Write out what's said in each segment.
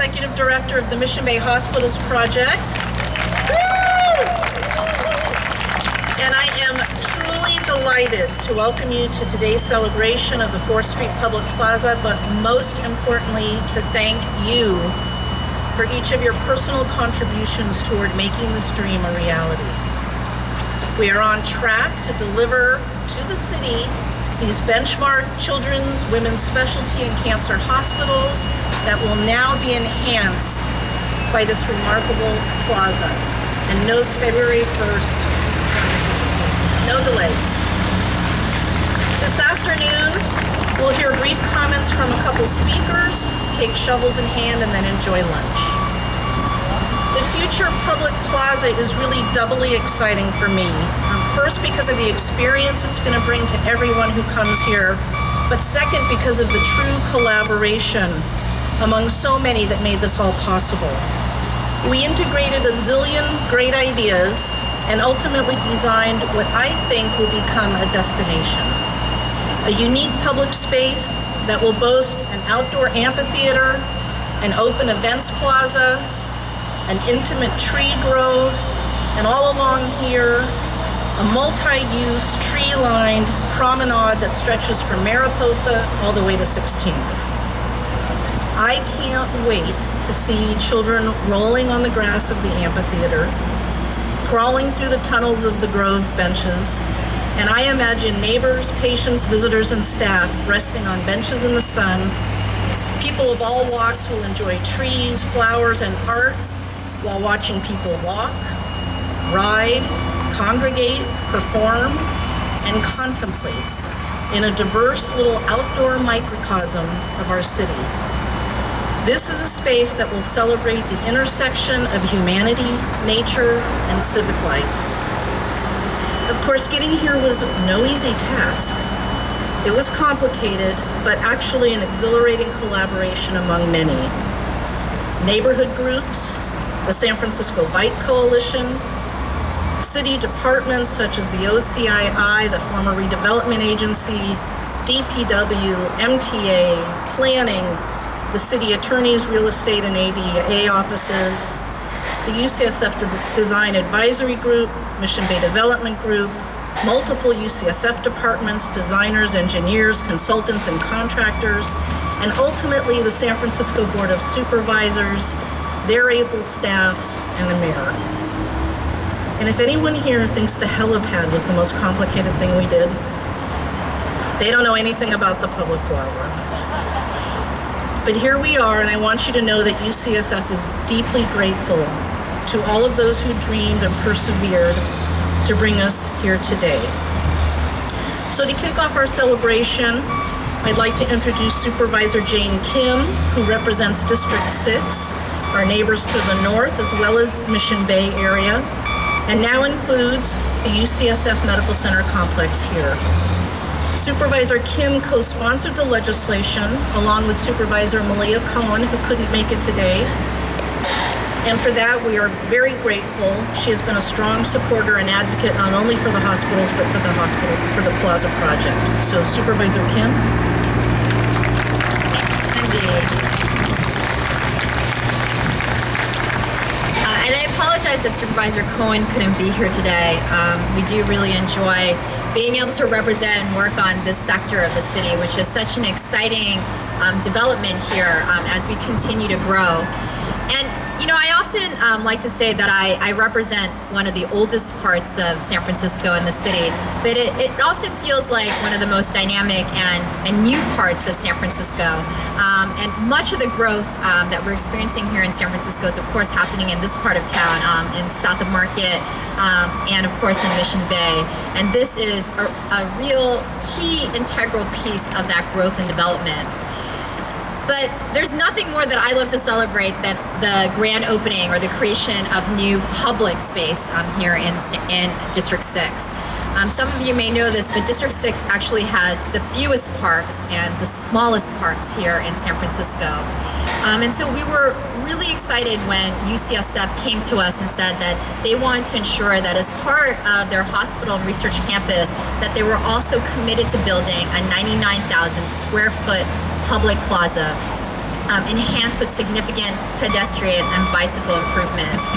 Executive Director of the Mission Bay Hospitals Project. And I am truly delighted to welcome you to today's celebration of the 4th Street Public Plaza, but most importantly, to thank you for each of your personal contributions toward making this dream a reality. We are on track to deliver to the city these benchmark children's, women's specialty, and cancer hospitals that will now be enhanced by this remarkable plaza. And note February 1st, 2015. No delays. This afternoon, we'll hear brief comments from a couple speakers, take shovels in hand, and then enjoy lunch. The future public plaza is really doubly exciting for me. First, because of the experience it's going to bring to everyone who comes here, but second, because of the true collaboration among so many that made this all possible. We integrated a zillion great ideas and ultimately designed what I think will become a destination. A unique public space that will boast an outdoor amphitheater, an open events plaza, an intimate tree grove, and all along here, a multi-use, tree-lined promenade that stretches from Mariposa all the way to 16th. I can't wait to see children rolling on the grass of the amphitheater, crawling through the tunnels of the grove benches, and I imagine neighbors, patients, visitors, and staff resting on benches in the sun. People of all walks will enjoy trees, flowers, and art while watching people walk, ride, congregate, perform, and contemplate in a diverse little outdoor microcosm of our city. This is a space that will celebrate the intersection of humanity, nature, and civic life. Of course, getting here was no easy task. It was complicated, but actually an exhilarating collaboration among many. Neighborhood groups, the San Francisco Bike Coalition, city departments such as the OCII, the former redevelopment agency, DPW, MTA, planning, the city attorney's real estate and ADA offices, the UCSF Design Advisory Group, Mission Bay Development Group, multiple UCSF departments, designers, engineers, consultants, and contractors, and ultimately the San Francisco Board of Supervisors, their able staffs, and the mayor. And if anyone here thinks the helipad was the most complicated thing we did, they don't know anything about the public plaza. But here we are, and I want you to know that UCSF is deeply grateful to all of those who dreamed and persevered to bring us here today. So to kick off our celebration, I'd like to introduce Supervisor Jane Kim, who represents District 6, our neighbors to the north, as well as the Mission Bay area, and now includes the UCSF Medical Center complex here. Supervisor Kim co-sponsored the legislation along with Supervisor Malia Cohen, who couldn't make it today. And for that, we are very grateful. She has been a strong supporter and advocate not only for the hospitals, but for the Plaza Project. So Supervisor Kim. Thank you, Cindy. And I apologize that Supervisor Cohen couldn't be here today. We do really enjoy being able to represent and work on this sector of the city, which is such an exciting development here as we continue to grow. And you know, I often like to say that I represent one of the oldest parts of San Francisco in the city, but it often feels like one of the most dynamic and new parts of San Francisco. And much of the growth that we're experiencing here in San Francisco is, of course, happening in this part of town, in South of Market, and of course in Mission Bay. And this is a real key integral piece of that growth and development. But there's nothing more that I love to celebrate than the grand opening or the creation of new public space here in District 6. Some of you may know this, but District 6 actually has the fewest parks and the smallest parks here in San Francisco. And so we were really excited when UCSF came to us and said that they wanted to ensure that as part of their hospital and research campus, that they were also committed to building a 99,000 square foot public plaza enhanced with significant pedestrian and bicycle improvements.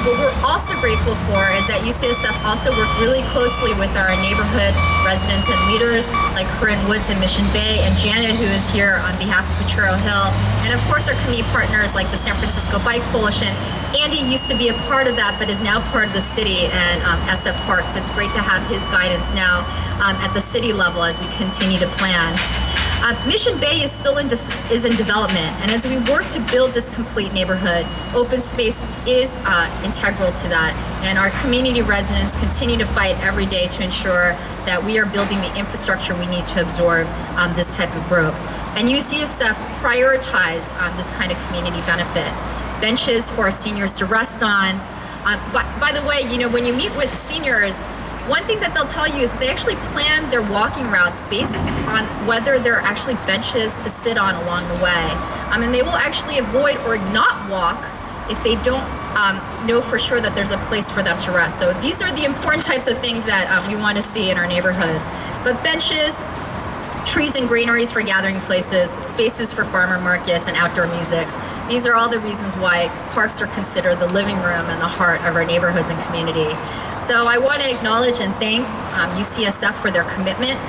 What we're also grateful for is that UCSF also worked really closely with our neighborhood residents and leaders like Corinne Woods in Mission Bay, and Janet, who is here on behalf of Potrero Hill, and of course our community partners like the San Francisco Bike Coalition. Andy used to be a part of that, but is now part of the city and SF Park, so it's great to have his guidance now at the city level as we continue to plan. Mission Bay is still in development, and as we work to build this complete neighborhood, open space is integral to that, and our community residents continue to fight every day to ensure that we are building the infrastructure we need to absorb this type of growth. And UCSF prioritized this kind of community benefit. Benches for our seniors to rest on. By the way, you know, when you meet with seniors, one thing that they'll tell you is they actually plan their walking routes based on whether there are actually benches to sit on along the way. And they will actually avoid or not walk if they don't know for sure that there's a place for them to rest. So these are the important types of things that we want to see in our neighborhoods. But benches, trees and greeneries for gathering places, spaces for farmer markets and outdoor musics. These are all the reasons why parks are considered the living room and the heart of our neighborhoods and community. So I want to acknowledge and thank UCSF for their commitment,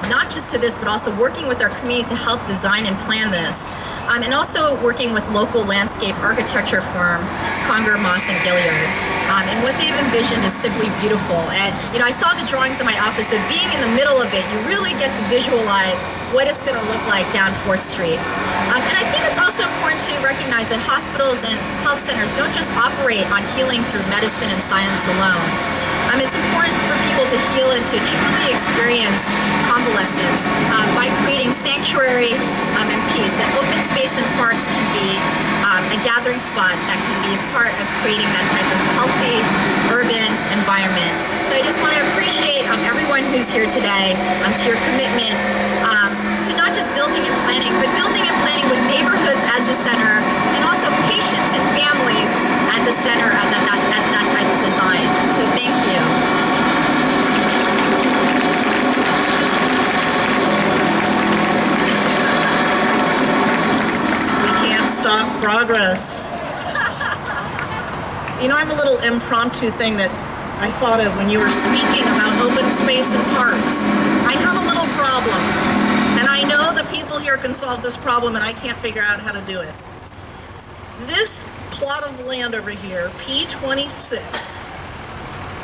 not just to this, but also working with our community to help design and plan this. And also working with local landscape architecture firm, Conger, Moss and Gilliard. And what they've envisioned is simply beautiful. And you know, I saw the drawings in my office, so being in the middle of it, you really get to visualize what it's going to look like down 4th Street. And I think it's also important to recognize that hospitals and health centers don't just operate on healing through medicine and science alone. It's important for people to heal and to truly experience convalescence by creating sanctuary and peace. And open space and parks can be a gathering spot that can be a part of creating that type of healthy urban environment. So I just want to appreciate everyone who's here today, to your commitment to not just building and planning, but building and planning with neighborhoods as the center, and also patients and families at the center of that type of design. So thank you. We can't stop progress. You know, I have a little impromptu thing that I thought of when you were speaking about open space and parks. I have a little problem, and I know the people here can solve this problem, and I can't figure out how to do it. This plot of land over here, P26,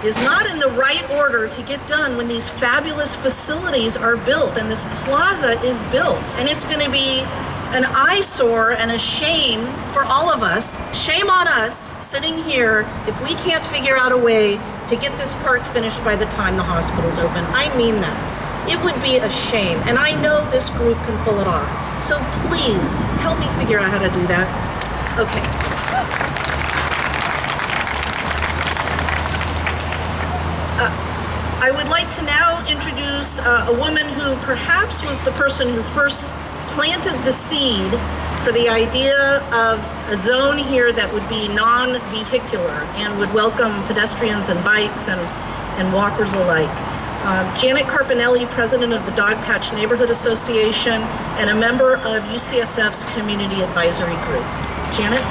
is not in the right order to get done when these fabulous facilities are built and this plaza is built. And it's going to be an eyesore and a shame for all of us. Shame on us sitting here if we can't figure out a way to get this park finished by the time the hospital's open. I mean that. It would be a shame. And I know this group can pull it off. So please help me figure out how to do that. Okay. I would like to now introduce a woman who perhaps was the person who first planted the seed for the idea of a zone here that would be non-vehicular and would welcome pedestrians and bikes and walkers alike. Janet Carpinelli, president of the Dogpatch Neighborhood Association and a member of UCSF's Community Advisory Group. Janet?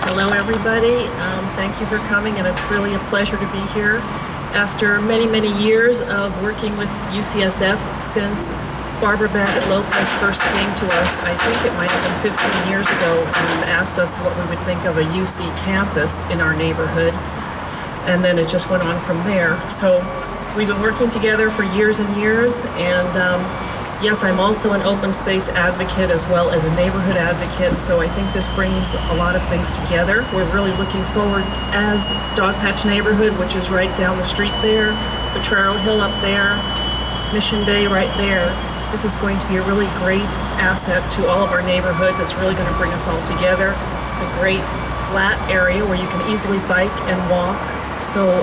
Hello, everybody. Thank you for coming, and it's really a pleasure to be here. After many, many years of working with UCSF since Barbara Baggett Lopez first came to us, I think it might have been 15 years ago, and asked us what we would think of a UC campus in our neighborhood. And then it just went on from there. So we've been working together for years and years, and yes, I'm also an open space advocate as well as a neighborhood advocate, so I think this brings a lot of things together. We're really looking forward as Dogpatch Neighborhood, which is right down the street there, Potrero Hill up there, Mission Bay right there. This is going to be a really great asset to all of our neighborhoods. It's really going to bring us all together. It's a great flat area where you can easily bike and walk. So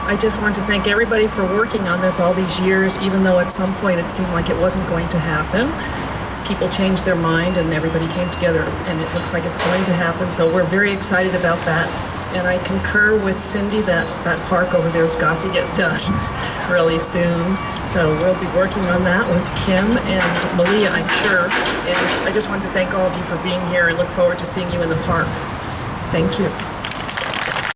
I just want to thank everybody for working on this all these years, even though at some point it seemed like it wasn't going to happen. People changed their mind and everybody came together, and it looks like it's going to happen. So we're very excited about that. And I concur with Cindy that that park over there's got to get done really soon. So we'll be working on that with Kim and Malia, I'm sure. And I just want to thank all of you for being here and look forward to seeing you in the park. Thank you.